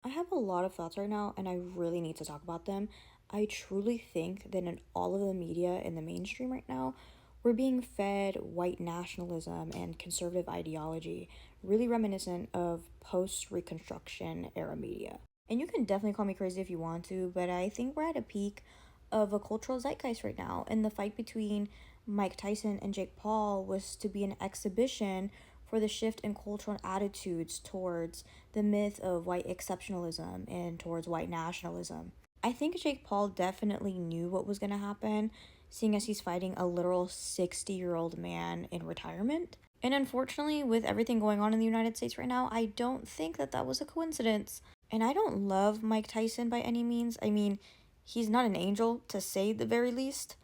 I have a lot of thoughts right now, and I really need to talk about them. I truly think that in all of the media in the mainstream right now, we're being fed white nationalism and conservative ideology, really reminiscent of post Reconstruction era media. And you can definitely call me crazy if you want to, but I think we're at a peak of a cultural zeitgeist right now. And the fight between Mike Tyson and Jake Paul was to be an exhibition for the shift in cultural attitudes towards the myth of white exceptionalism and towards white nationalism. I think Jake Paul definitely knew what was going to happen, seeing as he's fighting a literal 60-year-old man in retirement. And unfortunately, with everything going on in the United States right now, I don't think that that was a coincidence. And I don't love Mike Tyson by any means. I mean, he's not an angel, to say the very least.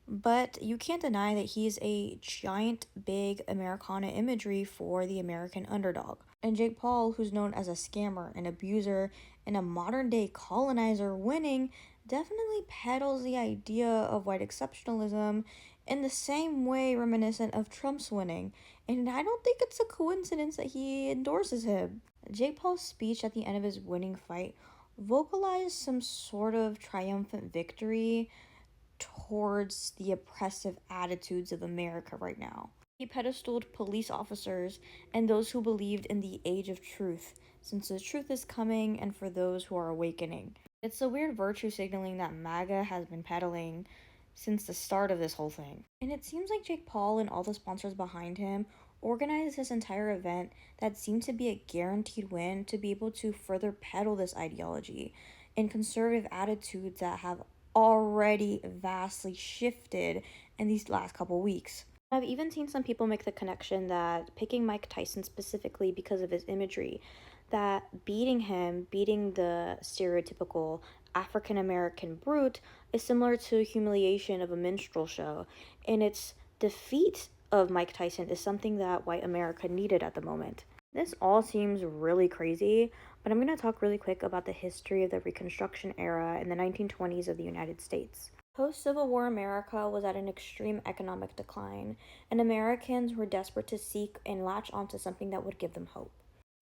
But you can't deny that he's a giant, big Americana imagery for the American underdog. And Jake Paul, who's known as a scammer, an abuser, and a modern day colonizer winning, definitely peddles the idea of white exceptionalism in the same way reminiscent of Trump's winning. And I don't think it's a coincidence that he endorses him. Jake Paul's speech at the end of his winning fight vocalized some sort of triumphant victory towards the oppressive attitudes of America right now. He pedestaled police officers and those who believed in the age of truth, since the truth is coming and for those who are awakening. It's a weird virtue signaling that MAGA has been peddling since the start of this whole thing. And it seems like Jake Paul and all the sponsors behind him organized this entire event that seemed to be a guaranteed win to be able to further peddle this ideology and conservative attitudes that have already vastly shifted in these last couple weeks. I've even seen some people make the connection that picking Mike Tyson specifically because of his imagery, that beating him, beating the stereotypical African American brute, is similar to humiliation of a minstrel show, and its defeat of Mike Tyson is something that white America needed at the moment. This all seems really crazy, but I'm going to talk really quick about the history of the Reconstruction era in the 1920s of the United States. Post Civil War America was at an extreme economic decline, and Americans were desperate to seek and latch onto something that would give them hope.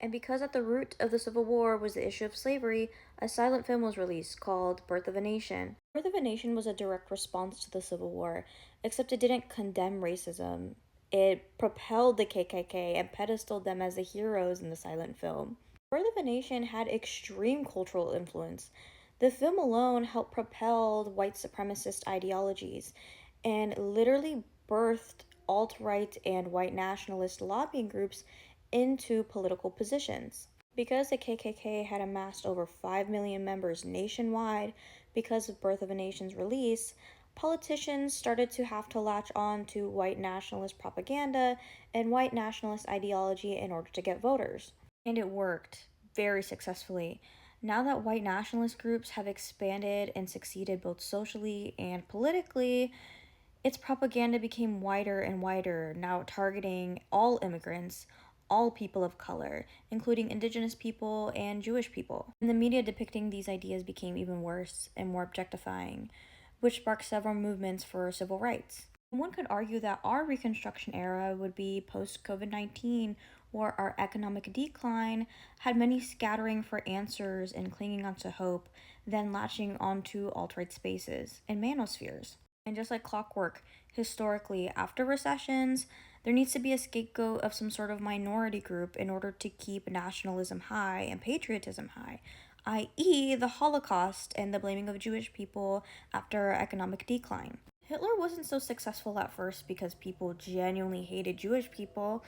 And because at the root of the Civil War was the issue of slavery, a silent film was released called Birth of a Nation. Birth of a Nation was a direct response to the Civil War, except it didn't condemn racism. It propelled the KKK and pedestaled them as the heroes in the silent film. Birth of a Nation had extreme cultural influence. The film alone helped propel white supremacist ideologies and literally birthed alt right and white nationalist lobbying groups into political positions. Because the KKK had amassed over 5 million members nationwide because of Birth of a Nation's release, politicians started to have to latch on to white nationalist propaganda and white nationalist ideology in order to get voters. And it worked very successfully. Now that white nationalist groups have expanded and succeeded both socially and politically, its propaganda became wider and wider, now targeting all immigrants, all people of color, including indigenous people and Jewish people. And the media depicting these ideas became even worse and more objectifying, which sparked several movements for civil rights. One could argue that our Reconstruction era would be post COVID-19, or our economic decline had many scattering for answers and clinging onto hope, then latching onto alt right spaces and manospheres. And just like clockwork, historically, after recessions, there needs to be a scapegoat of some sort of minority group in order to keep nationalism high and patriotism high, i.e., the Holocaust and the blaming of Jewish people after economic decline. Hitler wasn't so successful at first because people genuinely hated Jewish people.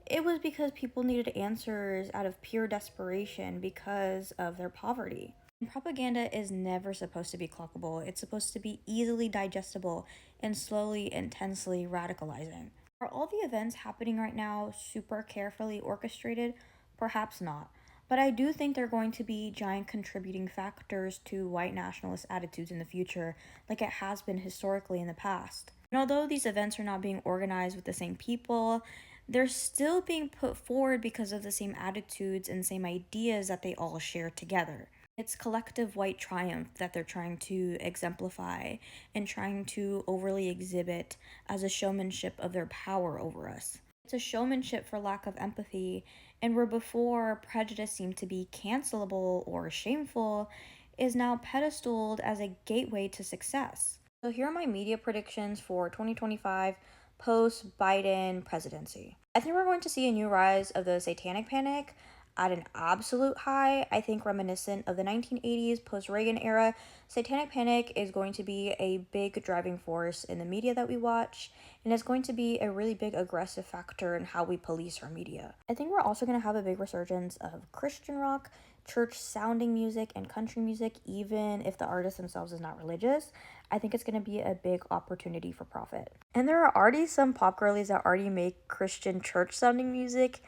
It was because people needed answers out of pure desperation because of their poverty. And propaganda is never supposed to be clockable. It's supposed to be easily digestible and slowly, intensely radicalizing. Are all the events happening right now super carefully orchestrated? Perhaps not. But I do think they're going to be giant contributing factors to white nationalist attitudes in the future, like it has been historically in the past. And although these events are not being organized with the same people, they're still being put forward because of the same attitudes and same ideas that they all share together. It's collective white triumph that they're trying to exemplify and trying to overly exhibit as a showmanship of their power over us. It's a showmanship for lack of empathy And where before prejudice seemed to be cancelable or shameful, is now pedestaled as a gateway to success. So here are my media predictions for 2025 post Biden presidency. I think we're going to see a new rise of the satanic panic at an absolute high. I think reminiscent of the 1980s post Reagan era, satanic panic is going to be a big driving force in the media that we watch, and it's going to be a really big aggressive factor in how we police our media. I think we're also going to have a big resurgence of Christian rock, church sounding music, and country music, even if the artist themselves is not religious. I think it's going to be a big opportunity for profit. And there are already some pop girlies that already make Christian church sounding music,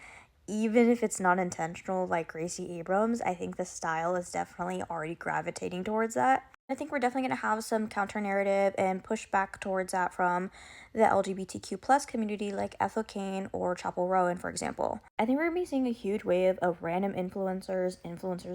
even if it's not intentional, like Gracie Abrams. I think the style is definitely already gravitating towards that. I think we're definitely going to have some counter narrative and pushback towards that from the LGBTQ plus community, like Ethel Kane or Chapel Rowan, for example. I think we're going to be seeing a huge wave of random influencers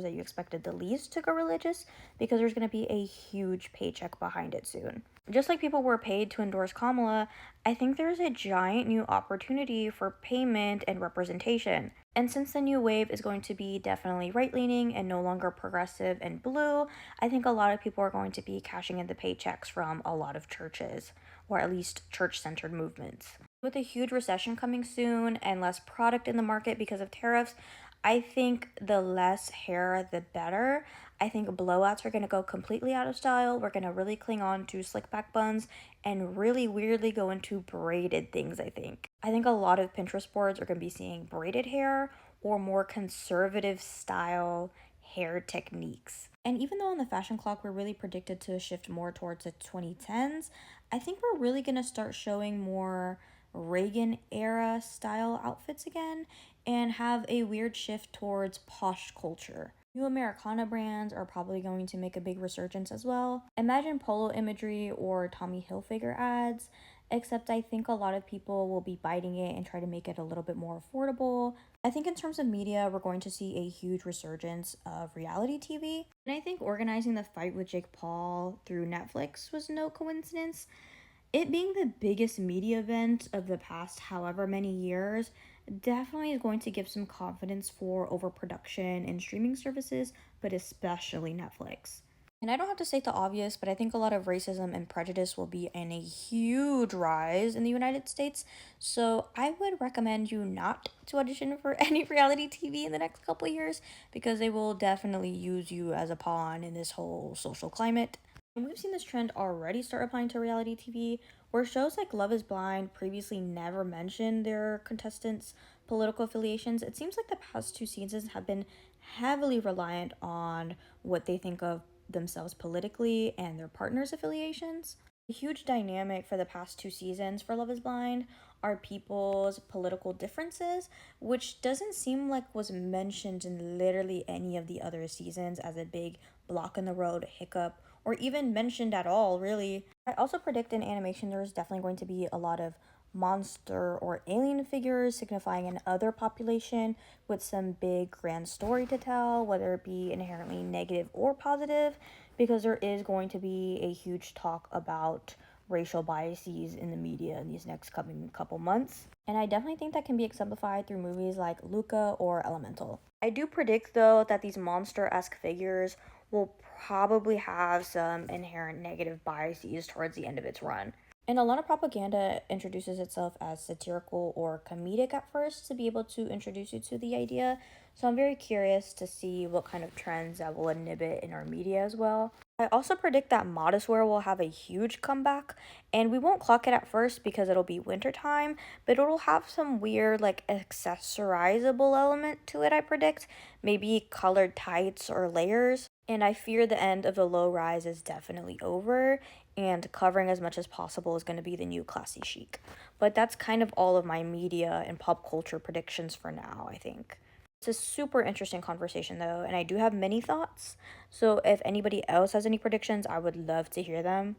that you expected the least to go religious, because there's going to be a huge paycheck behind it soon. Just like people were paid to endorse Kamala, I think there's a giant new opportunity for payment and representation. And since the new wave is going to be definitely right leaning and no longer progressive and blue, I think a lot of people are going to be cashing in the paychecks from a lot of churches, or at least church centered movements. With a huge recession coming soon and less product in the market because of tariffs, I think the less hair, the better. I think blowouts are going to go completely out of style. We're going to really cling on to slick back buns and really weirdly go into braided things, I think. I think a lot of Pinterest boards are going to be seeing braided hair or more conservative style hair techniques. And even though on the fashion clock we're really predicted to shift more towards the 2010s, I think we're really going to start showing more Reagan era style outfits again and have a weird shift towards posh culture. New Americana brands are probably going to make a big resurgence as well. Imagine polo imagery or Tommy Hilfiger ads, except I think a lot of people will be biting it and try to make it a little bit more affordable. I think in terms of media, we're going to see a huge resurgence of reality TV. And I think organizing the fight with Jake Paul through Netflix was no coincidence. It being the biggest media event of the past however many years definitely is going to give some confidence for overproduction and streaming services, but especially Netflix. And I don't have to state the obvious, but I think a lot of racism and prejudice will be in a huge rise in the United States. So I would recommend you not to audition for any reality TV in the next couple of years, because they will definitely use you as a pawn in this whole social climate. And we've seen this trend already start applying to reality TV, where shows like Love is Blind previously never mentioned their contestants' political affiliations. It seems like the past two seasons have been heavily reliant on what they think of themselves politically and their partners' affiliations. A huge dynamic for the past two seasons for Love is Blind are people's political differences, which doesn't seem like was mentioned in literally any of the other seasons as a big block in the road hiccup, or even mentioned at all, really. I also predict in animation there's definitely going to be a lot of monster or alien figures signifying an other population with some big grand story to tell, whether it be inherently negative or positive, because there is going to be a huge talk about racial biases in the media in these next coming couple months. And I definitely think that can be exemplified through movies like Luca or Elemental. I do predict, though, that these monster esque figures will probably have some inherent negative biases towards the end of its run. And a lot of propaganda introduces itself as satirical or comedic at first to be able to introduce you to the idea. So I'm very curious to see what kind of trends that will inhibit in our media as well. I also predict that modest wear will have a huge comeback, and we won't clock it at first because it'll be wintertime, but it'll have some weird, like, accessorizable element to it, I predict. Maybe colored tights or layers. And I fear the end of the low rise is definitely over, and covering as much as possible is going to be the new classy chic. But that's kind of all of my media and pop culture predictions for now, I think. It's a super interesting conversation, though, and I do have many thoughts. So if anybody else has any predictions, I would love to hear them.